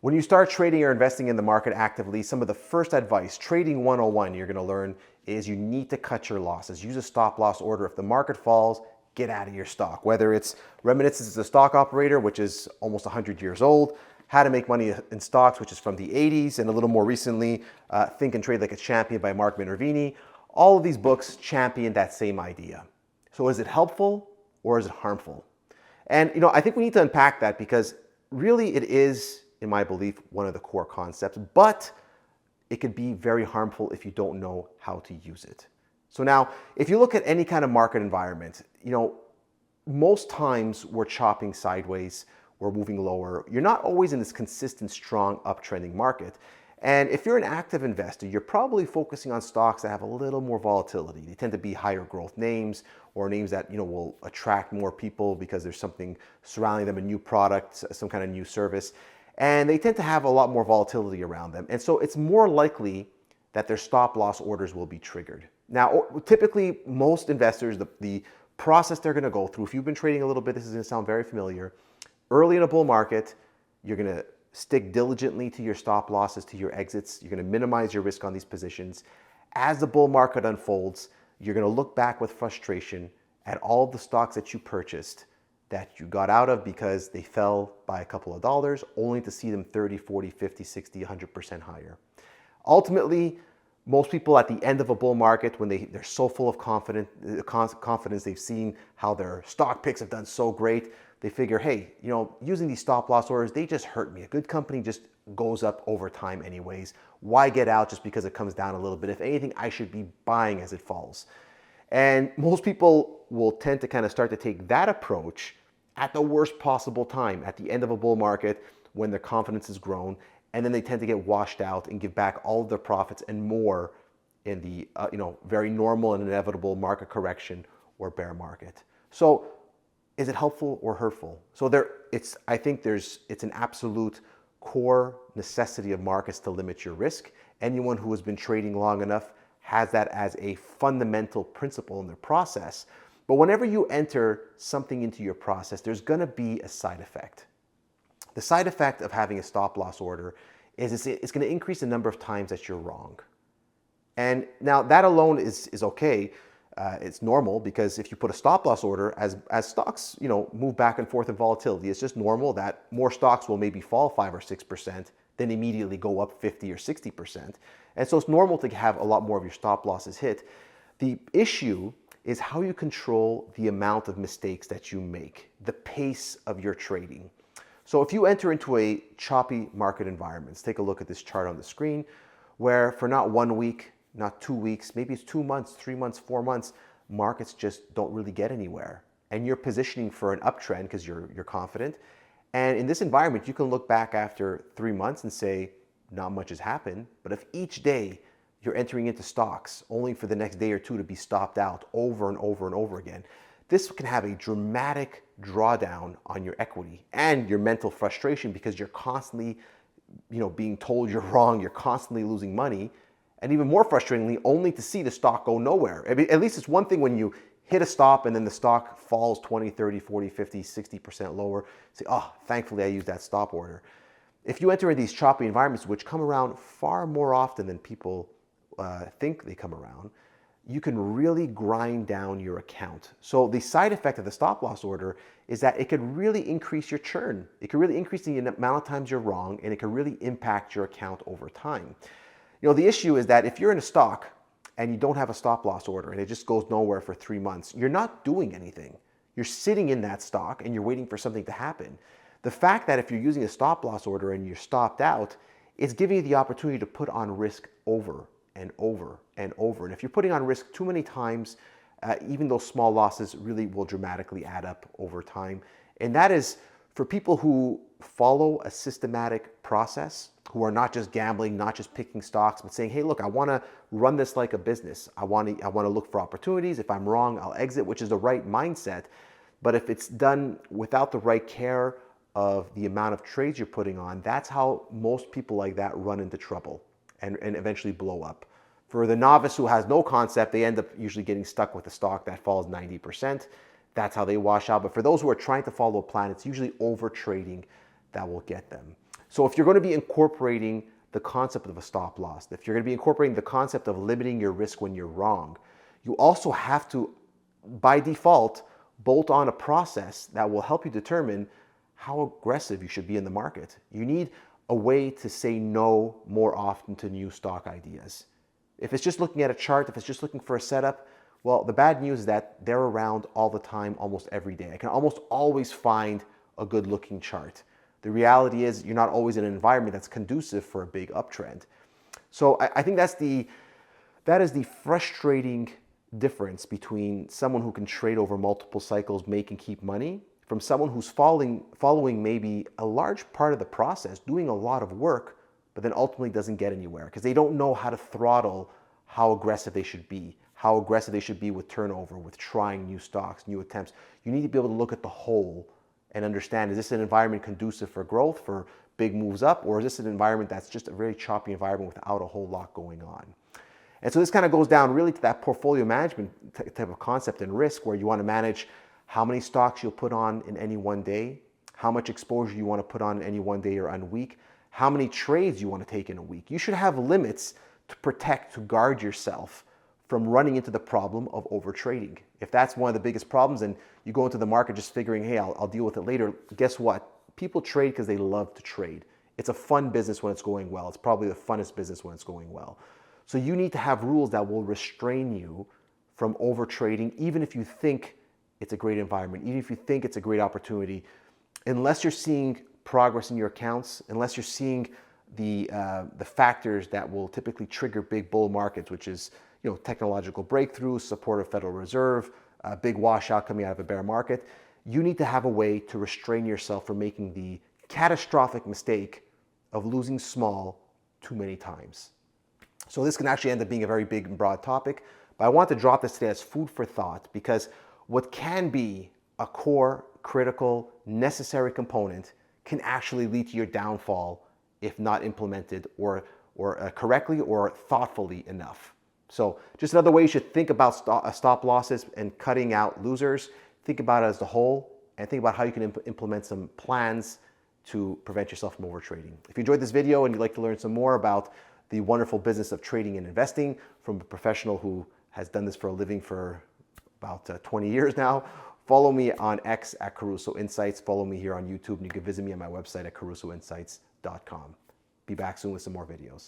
When you start trading or investing in the market actively, some of the first advice, trading 101, you're going to learn is you need to cut your losses. Use a stop loss order. If the market falls, get out of your stock. Whether it's Reminiscence is a stock operator, which is almost 100 years old, How to Make Money in Stocks, which is from the 80s, and a little more recently, Think and Trade Like a Champion by Mark Minervini. All of these books champion that same idea. So is it helpful or is it harmful? And I think we need to unpack that because really it is, in my belief, one of the core concepts, but it could be very harmful if you don't know how to use it. So now, if you look at any kind of market environment, most times we're chopping sideways, we're moving lower. You're not always in this consistent, strong, uptrending market. And if you're an active investor, you're probably focusing on stocks that have a little more volatility. They tend to be higher growth names or names that will attract more people because there's something surrounding them, a new product, some kind of new service. And they tend to have a lot more volatility around them. And so it's more likely that their stop loss orders will be triggered. Now, typically, most investors, the process they're going to go through, if you've been trading a little bit, this is going to sound very familiar. Early in a bull market, you're going to stick diligently to your stop losses, to your exits. You're going to minimize your risk on these positions. As the bull market unfolds, you're going to look back with frustration at all the stocks that you purchased that you got out of because they fell by a couple of dollars, only to see them 30, 40, 50, 60, 100% higher. Ultimately, most people at the end of a bull market, when they're so full of confidence, they've seen how their stock picks have done so great, they figure, hey, using these stop loss orders, they just hurt me. A good company just goes up over time anyways. Why get out just because it comes down a little bit? If anything, I should be buying as it falls. And most people will tend to kind of start to take that approach at the worst possible time, at the end of a bull market when their confidence is grown, and then they tend to get washed out and give back all of their profits and more in the very normal and inevitable market correction or bear market. So is it helpful or hurtful? So I think it's an absolute core necessity of markets to limit your risk. Anyone who has been trading long enough has that as a fundamental principle in their process. But whenever you enter something into your process, there's going to be a side effect. The side effect of having a stop loss order is it's going to increase the number of times that you're wrong. And now that alone is okay. It's normal because if you put a stop loss order, as stocks move back and forth in volatility, it's just normal that more stocks will maybe fall 5 or 6%, then immediately go up 50 or 60%. And so it's normal to have a lot more of your stop losses hit. The issue is how you control the amount of mistakes that you make, the pace of your trading. So if you enter into a choppy market environment, let's take a look at this chart on the screen, where for not 1 week, not 2 weeks, maybe it's 2 months, 3 months, 4 months, markets just don't really get anywhere. And you're positioning for an uptrend because you're confident. And in this environment, you can look back after 3 months and say, not much has happened. But if each day you're entering into stocks only for the next day or two to be stopped out over and over and over again, this can have a dramatic drawdown on your equity and your mental frustration because you're constantly, being told you're wrong, you're constantly losing money, and even more frustratingly, only to see the stock go nowhere. I mean, at least it's one thing when you hit a stop and then the stock falls 20, 30, 40, 50, 60% lower. Say, oh, thankfully I used that stop order. If you enter in these choppy environments, which come around far more often than people think they come around, you can really grind down your account. So the side effect of the stop loss order is that it could really increase your churn. It could really increase the amount of times you're wrong, and it could really impact your account over time. The issue is that if you're in a stock and you don't have a stop loss order and it just goes nowhere for 3 months, you're not doing anything. You're sitting in that stock and you're waiting for something to happen. The fact that if you're using a stop loss order and you're stopped out, it's giving you the opportunity to put on risk over and over and over. And if you're putting on risk too many times, even those small losses really will dramatically add up over time. And that is for people who follow a systematic process, who are not just gambling, not just picking stocks, but saying, hey, look, I want to run this like a business. I want to look for opportunities. If I'm wrong, I'll exit, which is the right mindset. But if it's done without the right care of the amount of trades you're putting on, that's how most people like that run into trouble and eventually blow up. For the novice who has no concept, they end up usually getting stuck with a stock that falls 90%. That's how they wash out. But for those who are trying to follow a plan, it's usually over trading that will get them. So if you're going to be incorporating the concept of a stop loss, if you're going to be incorporating the concept of limiting your risk when you're wrong, you also have to, by default, bolt on a process that will help you determine how aggressive you should be in the market. You need a way to say no more often to new stock ideas. If it's just looking at a chart, if it's just looking for a setup, well, the bad news is that they're around all the time, almost every day. I can almost always find a good looking chart. The reality is you're not always in an environment that's conducive for a big uptrend. So I think that is the frustrating difference between someone who can trade over multiple cycles, make and keep money, from someone who's following maybe a large part of the process, doing a lot of work, but then ultimately doesn't get anywhere because they don't know how to throttle how aggressive they should be, how aggressive they should be with turnover, with trying new stocks, new attempts. You need to be able to look at the whole and understand, is this an environment conducive for growth, for big moves up, or is this an environment that's just a very choppy environment without a whole lot going on? And so this kind of goes down really to that portfolio management type of concept and risk, where you want to manage how many stocks you'll put on in any one day, how much exposure you want to put on in any one day or on week, how many trades you want to take in a week. You should have limits to protect, to guard yourself from running into the problem of overtrading. If that's one of the biggest problems and you go into the market just figuring, hey, I'll deal with it later, guess what? People trade because they love to trade. It's a fun business when it's going well. It's probably the funnest business when it's going well. So you need to have rules that will restrain you from overtrading, even if you think it's a great environment, even if you think it's a great opportunity. Unless you're seeing progress in your accounts, unless you're seeing the factors that will typically trigger big bull markets, which is technological breakthroughs, support of Federal Reserve, a big washout coming out of a bear market, you need to have a way to restrain yourself from making the catastrophic mistake of losing small too many times. So this can actually end up being a very big and broad topic, but I want to drop this today as food for thought, because what can be a core, critical, necessary component can actually lead to your downfall if not implemented or correctly or thoughtfully enough. So just another way you should think about stop losses and cutting out losers. Think about it as a whole and think about how you can implement some plans to prevent yourself from overtrading. If you enjoyed this video and you'd like to learn some more about the wonderful business of trading and investing from a professional who has done this for a living for about 20 years now, follow me on X at Caruso Insights. Follow me here on YouTube, and you can visit me on my website at carusoinsights.com. Be back soon with some more videos.